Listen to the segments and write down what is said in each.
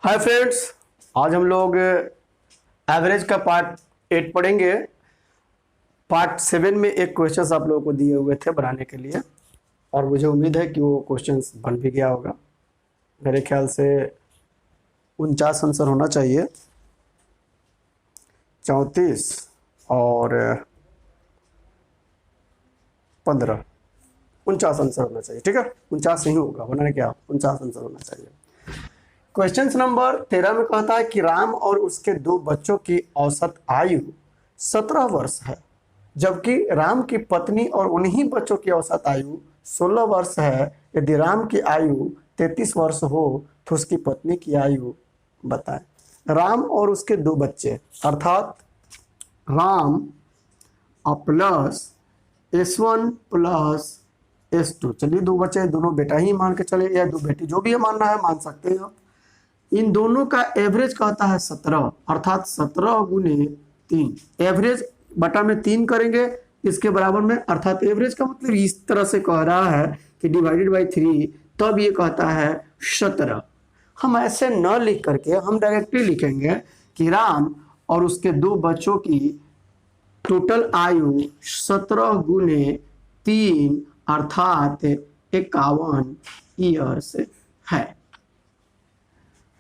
Hi friends, आज हम लोग एवरेज का पार्ट 8 पढ़ेंगे। पार्ट 7 में एक क्वेश्चंस आप लोगों को दिए हुए थे बनाने के लिए और मुझे उम्मीद है कि वो क्वेश्चंस बन भी गया होगा। मेरे ख्याल से 49 आंसर होना चाहिए, 34 और 15, 49 आंसर होना चाहिए। ठीक है, 49 नहीं होगा, होना है क्या, 49 आंसर होना चाहिए। क्वेश्चन नंबर 13 में कहता है कि राम और उसके दो बच्चों की औसत आयु 17 वर्ष है, जबकि राम की पत्नी और उन्हीं बच्चों की औसत आयु 16 वर्ष है। यदि राम की आयु 33 वर्ष हो तो उसकी पत्नी की आयु बताएं। राम और उसके दो बच्चे अर्थात Ram plus S1 plus S2, चलिए दो बच्चे, दोनों बेटा ही मान के चले या दो बेटी, जो भी मानना है मान सकते हैं आप। इन दोनों का एवरेज कहता है 17, अर्थात 17 गुने 3, एवरेज बटा में 3 करेंगे इसके बराबर में, अर्थात एवरेज का मतलब इस तरह से कह रहा है कि डिवाइडेड बाई 3, तब ये कहता है 17। हम ऐसे न लिख करके हम डायरेक्टली लिखेंगे कि राम और उसके दो बच्चों की टोटल आयु 17 गुने 3 अर्थात 51 ईयर्स है।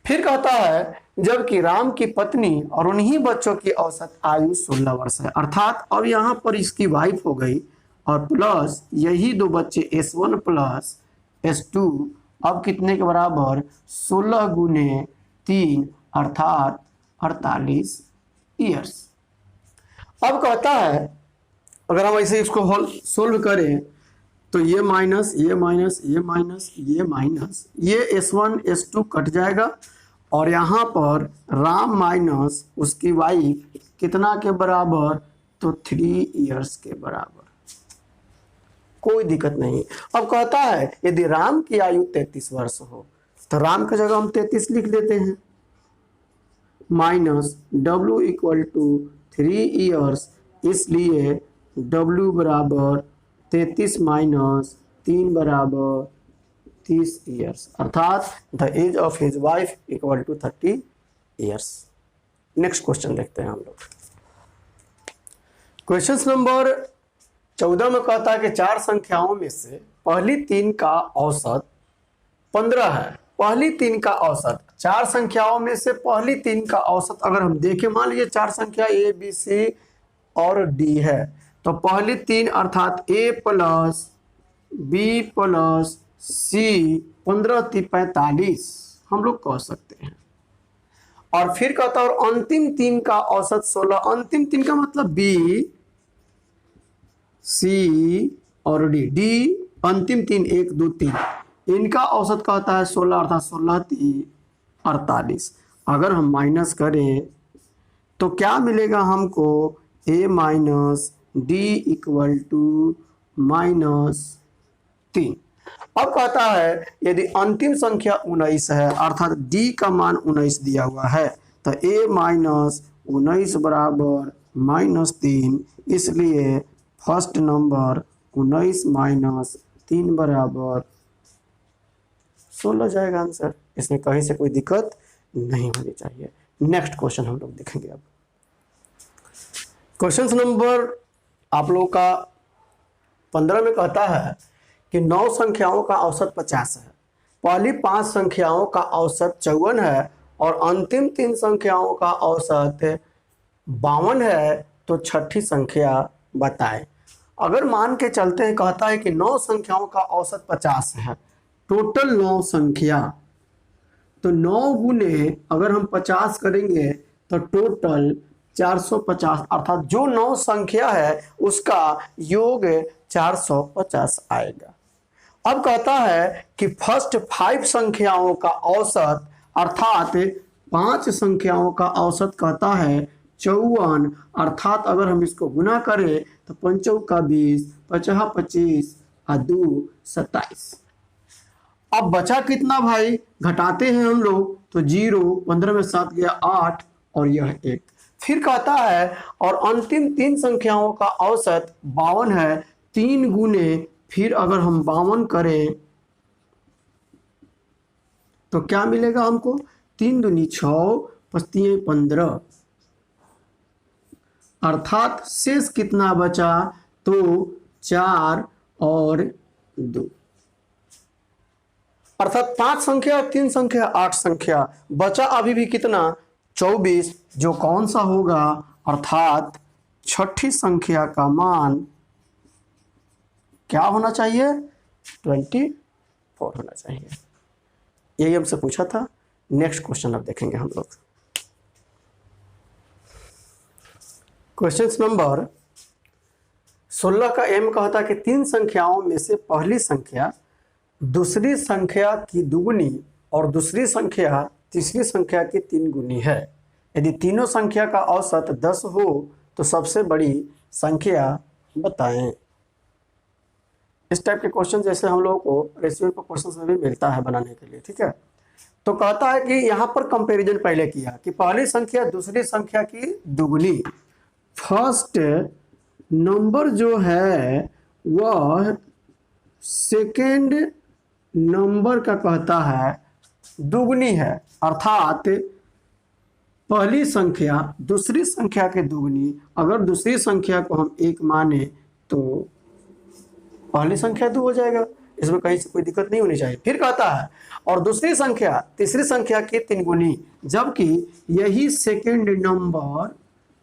फिर कहता है जबकि राम की पत्नी और उन्हीं बच्चों की औसत आयु 16 वर्ष है, अर्थात अब यहां पर इसकी वाइफ हो गई और प्लस यही दो बच्चे S1 प्लस S2, अब कितने के बराबर 16 गुने 3 अर्थात 48 ईयर्स। अब कहता है अगर हम ऐसे इसको सोल्व करें तो ये माइनस ये माइनस ये माइनस ये माइनस, ये S1 S2 कट जाएगा और यहाँ पर राम माइनस उसकी वाइफ कितना के बराबर, तो 3 इयर्स के बराबर। कोई दिक्कत नहीं। अब कहता है यदि राम की आयु 33 वर्ष हो तो राम की जगह हम 33 लिख देते हैं, minus W equal to 3 years, इसलिए W बराबर 33 माइनस 3 बराबर 30 ईयर्स, अर्थात the age of his wife equal to 30 years. Next question देखते हैं हम लोग। क्वेश्चन नंबर 14 में कहता है कि चार संख्याओं में से पहली तीन का औसत 15 है। पहली तीन का औसत, चार संख्याओं में से पहली तीन का औसत अगर हम देखें, मान लीजिए चार संख्या A B C और D है, तो पहली तीन अर्थात A plus B plus C 15 3 45 हम लोग कह सकते हैं। और फिर कहता है और अंतिम तीन का औसत 16, अंतिम तीन का मतलब B C और D अंतिम तीन 1 2 3, इनका औसत कहता है 16, अर्थात 16 3 48। अगर हम माइनस करें तो क्या मिलेगा हमको, A minus D equal to -3। अब कहता है यदि अंतिम संख्या 19 है, अर्थात D का मान 19 दिया हुआ है, तो A माइनस 19 बराबर -3, इसलिए फर्स्ट नंबर 19 माइनस 3 बराबर 16 जाएगा आंसर। इसमें कहीं से कोई दिक्कत नहीं होनी चाहिए। नेक्स्ट क्वेश्चन हम लोग देखेंगे। अब क्वेश्चन नंबर आप लोग का 15 में कहता है कि 9 संख्याओं का औसत 50 है, पहली 5 संख्याओं का औसत 54 है और अंतिम 3 संख्याओं का औसत 52 है, तो छठी संख्या बताएं। अगर मान के चलते हैं, कहता है कि 9 संख्याओं का औसत 50 है, टोटल 9 संख्या, तो 9 गुने अगर हम 50 करेंगे तो टोटल 450, अर्थात जो 9 संख्या है उसका योग 450 आएगा। अब कहता है कि फर्स्ट 5 संख्याओं का औसत, अर्थात 5 संख्याओं का औसत कहता है 54, अर्थात अगर हम इसको गुना करें तो 5 का 20, 50 25 और 2 27। अब बचा कितना भाई, घटाते हैं हम लोग तो 0, 15 में 7 गया 8 और यह 1। फिर कहता है और अंतिम 3 संख्याओं का औसत 52 है, 3 गुने फिर अगर हम 52 करें तो क्या मिलेगा हमको, 3 दूनी 6 + 3 15, अर्थात शेष कितना बचा? तो 4 और 2, अर्थात 5 संख्या, 3 संख्या, 8 संख्या, बचा अभी भी कितना? 24, जो कौन सा होगा? अर्थात छठी संख्या का मान क्या होना चाहिए? 24 होना चाहिए। यही हमसे पूछा था। नेक्स्ट क्वेश्चन अब देखेंगे हम लोग। क्वेश्चन नंबर 16 का एम कहता है कि 3 संख्याओं में से पहली संख्या दूसरी संख्या की दुगुनी और दूसरी संख्या तीसरी संख्या की 3 गुनी है। यदि तीनों संख्या का औसत 10 हो तो सबसे बड़ी संख्या बताएं। इस टाइप के क्वेश्चन जैसे हम लोगों को रेशियो पर क्वेश्चन में भी मिलता है बनाने के लिए, ठीक है। तो कहता है कि यहाँ पर कंपैरिजन पहले किया कि पहली संख्या दूसरी संख्या की दुगुनी, फर्स्ट नंबर जो है वह सेकेंड नंबर का कहता है दुगुनी है, अर्थात पहली संख्या दूसरी संख्या के दुगुनी। अगर दूसरी संख्या को हम 1 माने तो पहली संख्या 2 हो जाएगा, इसमें कहीं से कोई दिक्कत नहीं होनी चाहिए। फिर कहता है और दूसरी संख्या तीसरी संख्या की 3 गुनी, जबकि यही सेकेंड नंबर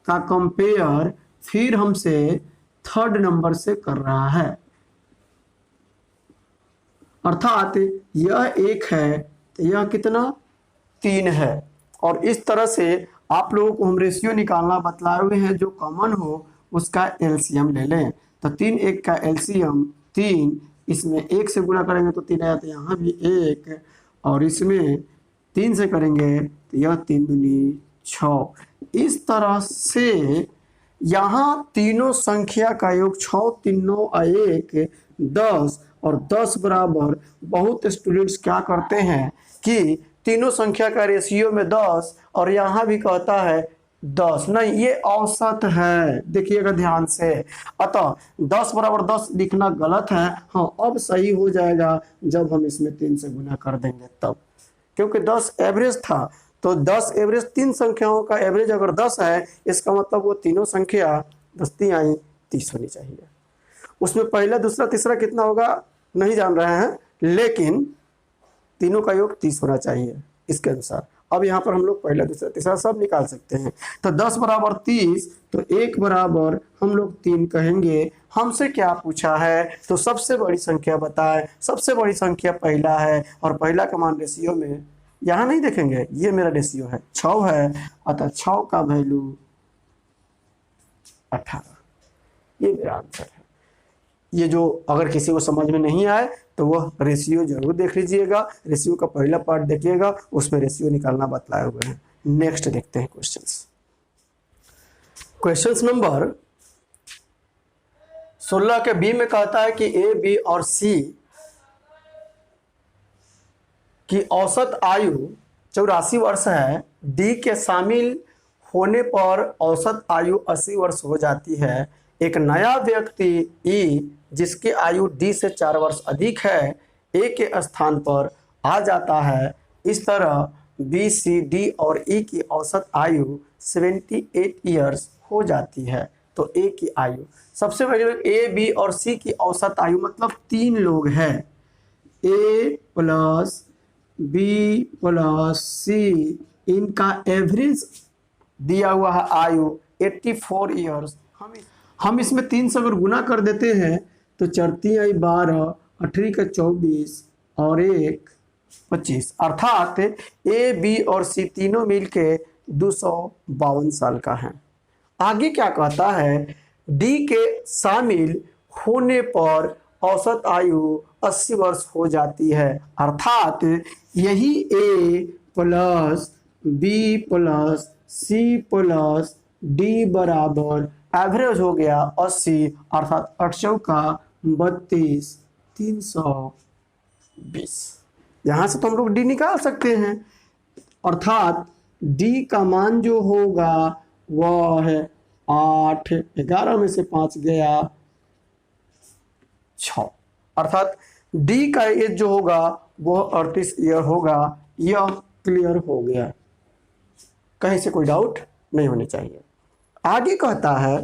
का कंपेयर फिर हमसे थर्ड नंबर से कर रहा है, अर्थात यह 1 है तो यह कितना? 3 है। और इस तरह से आप लोगों को हम रेशियो निकालना बतलाए हुए हैं, जो कॉमन हो उसका एलसीएम ले लें। तो 3 1 का एलसीएम 3, इसमें 1 से गुणा करेंगे तो 3 आया, तो यहाँ भी 1, और इसमें 3 से करेंगे तो यह 3 दूनी 6। इस तरह से यहाँ तीनों संख्या का योग 6 3 9 1 10, और 10 बराबर। बहुत स्टूडेंट्स क्या करते हैं कि तीनों संख्या का रेशियो में 10 और यहाँ भी कहता है 10, नहीं, ये औसत है, देखिएगा ध्यान से। अतः 10 बराबर 10 लिखना गलत है। हाँ, अब सही हो जाएगा जब हम इसमें 3 से गुना कर देंगे तब, क्योंकि 10 एवरेज था। तो 10 एवरेज, 3 संख्याओं का एवरेज अगर 10 है, इसका मतलब वो तीनों संख्या 10 3 आई 30 होनी चाहिए। उसमें पहला दूसरा तीसरा कितना होगा नहीं जान रहे हैं, लेकिन तीनों का योग 30 होना चाहिए इसके अनुसार। अब यहाँ पर हम लोग पहला दूसरा तीसरा सब निकाल सकते हैं। तो 10 बराबर 30, तो 1 बराबर हम लोग 3 कहेंगे। हमसे क्या पूछा है? तो सबसे बड़ी संख्या बताए। सबसे बड़ी संख्या पहला है, और पहला का मान रेशियो में यहाँ नहीं देखेंगे, ये मेरा रेशियो है 6 है, अतः 6 का वैल्यू 18। ये मेरा आंसर है। ये जो अगर किसी को समझ में नहीं आए तो वह रेशियो जरूर देख लीजिएगा। रेशियो का पहला पार्ट देखिएगा, उसमें रेशियो निकालना बतलाए हुए हैं। नेक्स्ट देखते हैं क्वेश्चंस। क्वेश्चंस नंबर 16 के बी में कहता है कि ए, बी और सी की औसत आयु 84 वर्ष है। डी के शामिल होने पर औसत आयु 80 वर्ष हो जाती है। एक नया व्यक्ति ई, जिसकी आयु डी से 4 वर्ष अधिक है, ए के स्थान पर आ जाता है। इस तरह बी, सी, डी और ई की औसत आयु 78 ईयर्स हो जाती है। तो ए की आयु, सबसे पहले ए, बी और सी की औसत आयु मतलब 3 लोग हैं। ए प्लस बी प्लस सी, इनका एवरेज दिया हुआ है आयु 84 ईयर्स। हम इसमें 3 से अगर गुना कर देते हैं तो 4 3 12, 18 का 24 और 1 25, अर्थात ए, बी और सी तीनों मिलके 252 साल का है। आगे क्या कहता है? डी के शामिल होने पर औसत आयु 80 वर्ष हो जाती है, अर्थात यही A plus B plus C plus D बराबर एवरेज हो गया 80, अर्थात 8 चौका 32, 320। यहाँ से तो हम लोग डी निकाल सकते हैं, अर्थात डी का मान जो होगा वह है 8, 11 में से 5 गया 6, अर्थात डी का एज जो होगा वह 38 ईयर होगा। यह क्लियर हो गया, कहीं से कोई डाउट नहीं होनी चाहिए। आगे कहता है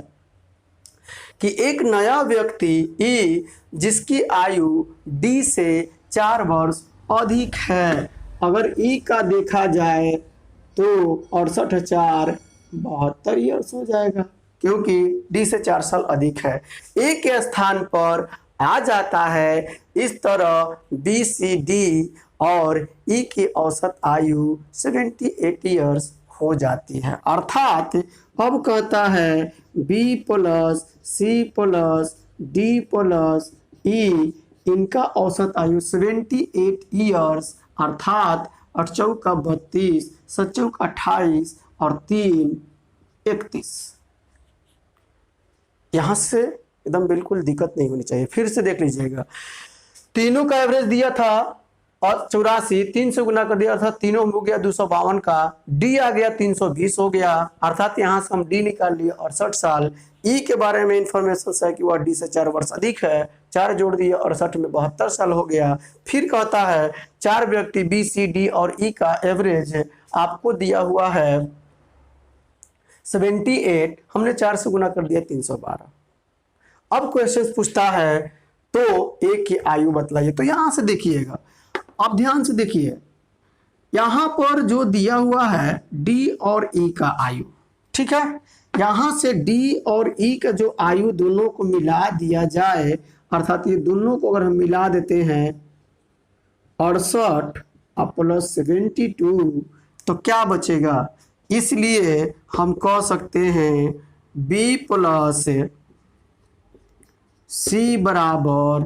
कि एक नया व्यक्ति ई जिसकी आयु डी से 4 वर्ष अधिक है, अगर ई का देखा जाए तो 68,472 ईयर्स हो जाएगा, क्योंकि डी से 4 साल अधिक है। ए के स्थान पर आ जाता है, इस तरह बी सी डी और ई की औसत आयु 78 ईयर्स हो जाती है। अर्थात अब कहता है B plus C plus D plus E, इनका औसत आयु 78 ईयर्स, अर्थात 8 चौका 32, 7 चौका 28 और 3 31। यहां से एकदम बिल्कुल दिक्कत नहीं होनी चाहिए। फिर से देख लीजिएगा, तीनों का एवरेज दिया था और 84, 3 से गुना कर दिया था, तीनों हो गया 252 का, डी आ गया 320 हो गया, अर्थात यहां से हम डी निकाल लिए 68 साल। ई के बारे में इंफॉर्मेशन है कि वह डी से 4 वर्ष अधिक है, 4 जोड़ दिए 68 में 72 साल हो गया। फिर कहता है 4 व्यक्ति बी सी डी और ई का एवरेज आपको दिया हुआ है 78, हमने 4 से गुना कर दिया 312। अब क्वेश्चन पूछता है तो ए की आयु बतलाइए। तो यहां से देखिएगा, आप ध्यान से देखिए, यहां पर जो दिया हुआ है डी और ई का आयु, ठीक है, यहां से डी और ई का जो आयु दोनों को मिला दिया जाए, अर्थात ये दोनों को अगर हम मिला देते हैं 68 प्लस 72, तो क्या बचेगा? इसलिए हम कह सकते हैं बी प्लस सी बराबर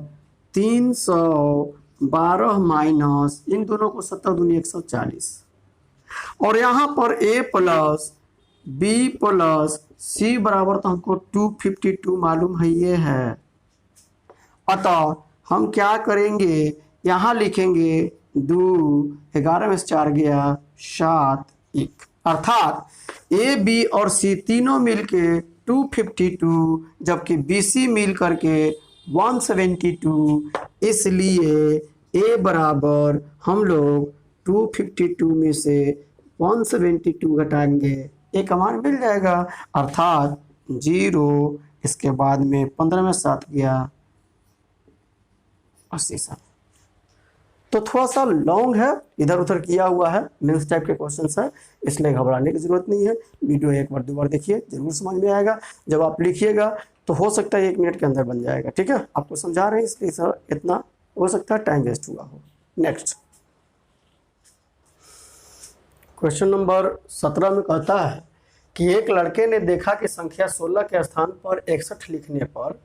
312 माइनस इन दोनों को 7 दूनी 140, और यहां पर ए प्लस बी प्लस सी बराबर तो हमको 252 मालूम है, ये है। अतः हम क्या करेंगे, यहां लिखेंगे 2, 11 में से 4 गया 7, 1, अर्थात ए बी और सी तीनों मिलके 252, जबकि बी सी मिल करके 172, इसलिए ए बराबर हम लोग 252 में से 172 घटाएंगे, एक मान मिल जाएगा, अर्थात 0, इसके बाद में 15 में 7 गया 80 साल। तो थोड़ा सा लॉन्ग है, इधर उधर किया हुआ है, मेंस टाइप के क्वेश्चंस है, इसलिए घबराने की जरूरत नहीं है। वीडियो एक बार 2 बार देखिए, जरूर समझ में आएगा। जब आप लिखिएगा तो हो सकता है 1 मिनट के अंदर बन जाएगा, ठीक है। आपको समझा रहे हैं इसलिए सर इतना हो सकता है टाइम वेस्ट हुआ हो। नेक्स्ट क्वेश्चन नंबर 17 में कहता है कि एक लड़के ने देखा कि संख्या 16 के स्थान पर 61 लिखने पर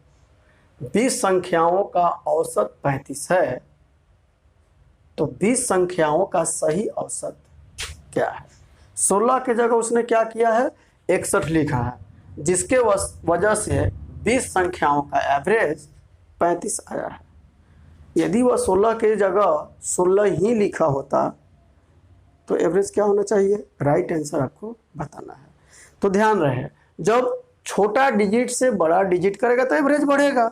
20 संख्याओं का औसत 35 है, तो 20 संख्याओं का सही औसत क्या है? 16 के जगह उसने क्या किया है, 61 लिखा है, जिसके वजह से 20 संख्याओं का एवरेज 35 आया है। यदि वह 16 के जगह 16 ही लिखा होता तो एवरेज क्या होना चाहिए? राइट आंसर आपको बताना है। तो ध्यान रहे, जब छोटा डिजिट से बड़ा डिजिट करेगा तो एवरेज बढ़ेगा,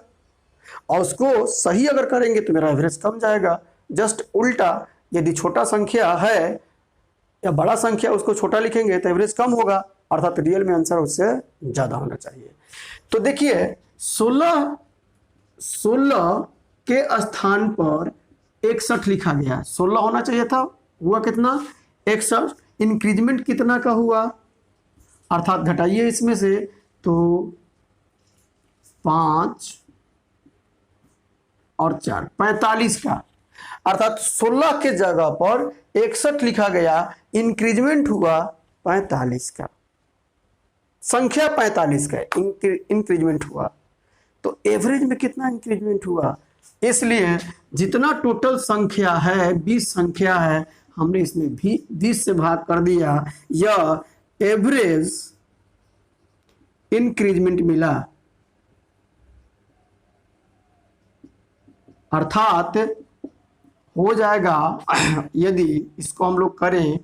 और उसको सही अगर करेंगे तो मेरा एवरेज कम जाएगा। जस्ट उल्टा, यदि छोटा संख्या है या बड़ा संख्या उसको छोटा लिखेंगे तो एवरेज कम होगा, अर्थात रियल में आंसर उससे ज़्यादा होना चाहिए। तो देखिए 16 के स्थान पर 61 लिखा गया, 16 होना चाहिए था, हुआ कितना? 61। इंक्रीजमेंट कितना का हुआ? अर्थात घटाइए इसमें से तो 5 और 4 45 का, अर्थात 16 के जगह पर 61 लिखा गया, इंक्रीजमेंट हुआ 45 का, संख्या 45 का इंक्रीजमेंट हुआ, तो एवरेज में कितना इंक्रीजमेंट हुआ? इसलिए जितना टोटल संख्या है 20 संख्या है, हमने इसमें भी 20 से भाग कर दिया, यह एवरेज इंक्रीजमेंट मिला, अर्थात हो जाएगा यदि इसको हम लोग करें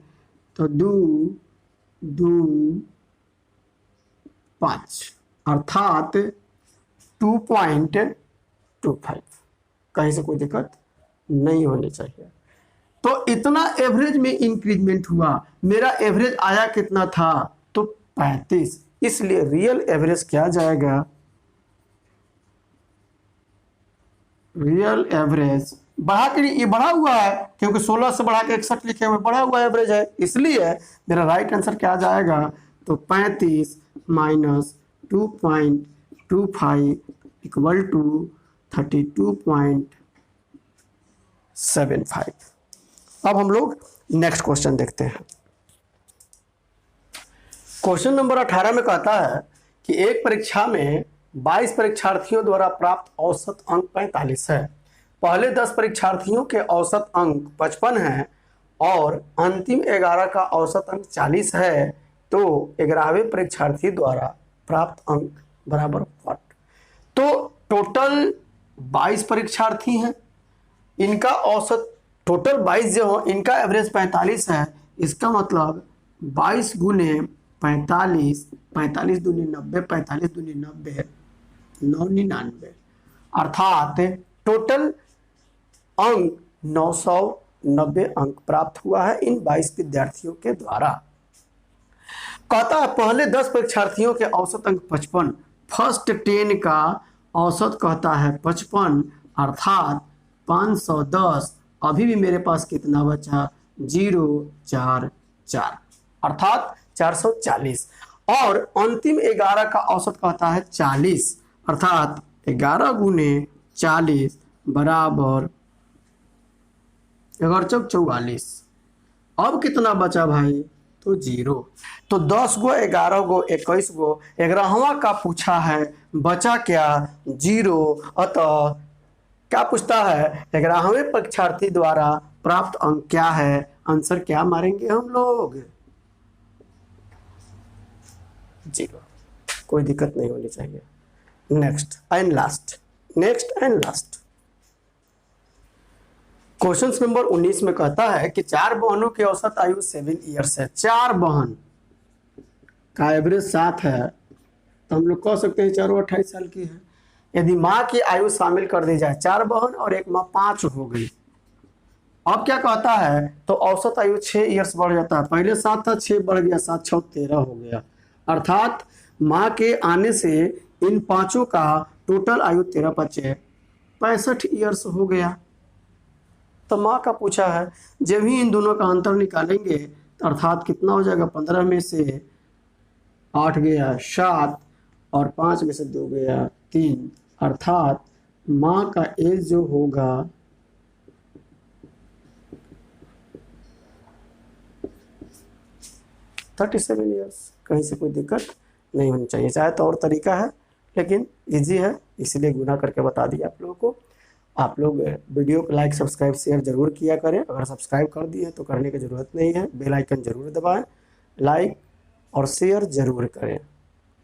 तो 2 5, अर्थात 2.25। कहीं से कोई दिक्कत नहीं होनी चाहिए। तो इतना एवरेज में इंक्रीजमेंट हुआ, मेरा एवरेज आया कितना था, तो 35। इसलिए रियल एवरेज क्या जाएगा, रियल एवरेज बढ़ा के, ये बढ़ा हुआ है क्योंकि 16 से बढ़ा के 61 लिखे हुए, बढ़ा हुआ एवरेज है, इसलिए मेरा राइट आंसर क्या जाएगा, तो 35 माइनस 2.25 इक्वल टू 32.75। अब हम लोग नेक्स्ट क्वेश्चन देखते हैं। क्वेश्चन नंबर 18 में कहता है कि एक परीक्षा में 22 परीक्षार्थियों द्वारा प्राप्त औसत अंक 45 है। पहले 10 परीक्षार्थियों के औसत अंक 55 है और अंतिम 11 का औसत अंक 40 है, तो 11वें परीक्षार्थी द्वारा प्राप्त अंक बराबर व्हाट। तो टोटल 22 परीक्षार्थी हैं, इनका औसत टोटल 22 जो हो, इनका एवरेज 45 है। इसका मतलब 22 गुने 45, 45 दूनी 90, 45 दूनी 90, 99, अर्थात टोटल अंक 990 अंक प्राप्त हुआ है इन 22 विद्यार्थियों के द्वारा। कहता है पहले 10 परीक्षार्थियों के औसत अंक 55, फर्स्ट 10 का औसत कहता है 55, अर्थात 510। अभी भी मेरे पास कितना बचा, 044, अर्थात 440। और अंतिम 11 का औसत कहता है 40, अर्थात 11 गुने 40 बराबर 44। अब कितना बचा भाई, तो 0। तो 10 गो 11 गो 21 गो 11वां का पूछा है, बचा क्या, 0। अतः क्या पूछता है, 11वें परीक्षार्थी द्वारा प्राप्त अंक क्या है, आंसर क्या मारेंगे हम लोग, 0। कोई दिक्कत नहीं होनी चाहिए। Next and last question number 19 में कहता है कि 4 बहनों की औसत आयु 7 ईयर्स है। 4 बहन का एवरेज 7 है, तो हम लोग कह सकते हैं चारों 28 साल की है। यदि माँ की आयु शामिल कर दी जाए, 4 बहन और एक माँ, 5 हो गई। अब क्या कहता है, तो औसत आयु 6 ईयर्स बढ़ जाता है। पहले 7 था, 6 बढ़ गया, 7 6 13 हो गया, अर्थात माँ के आने से इन 5 का टोटल आयु 13 5 65 ईयर्स हो गया। तो माँ का पूछा है, जब ही इन दोनों का अंतर निकालेंगे तो अर्थात कितना हो जाएगा, 15 में से 8 गया 7 और 5 में से 2 गया 3, अर्थात माँ का एज जो होगा 37 ईयर्स। कहीं से कोई दिक्कत नहीं होनी चाहिए। चाहे तो और तरीका है, लेकिन इजी है, इसीलिए गुना करके बता दिया आप लोगों को। आप लोग वीडियो को लाइक सब्सक्राइब शेयर जरूर किया करें। अगर सब्सक्राइब कर दिए तो करने की ज़रूरत नहीं है, बेल आइकन जरूर दबाएं, लाइक और शेयर जरूर करें।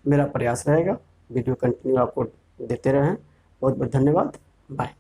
मेरा प्रयास रहेगा वीडियो कंटिन्यू आपको देते रहें। बहुत बहुत धन्यवाद, बाय।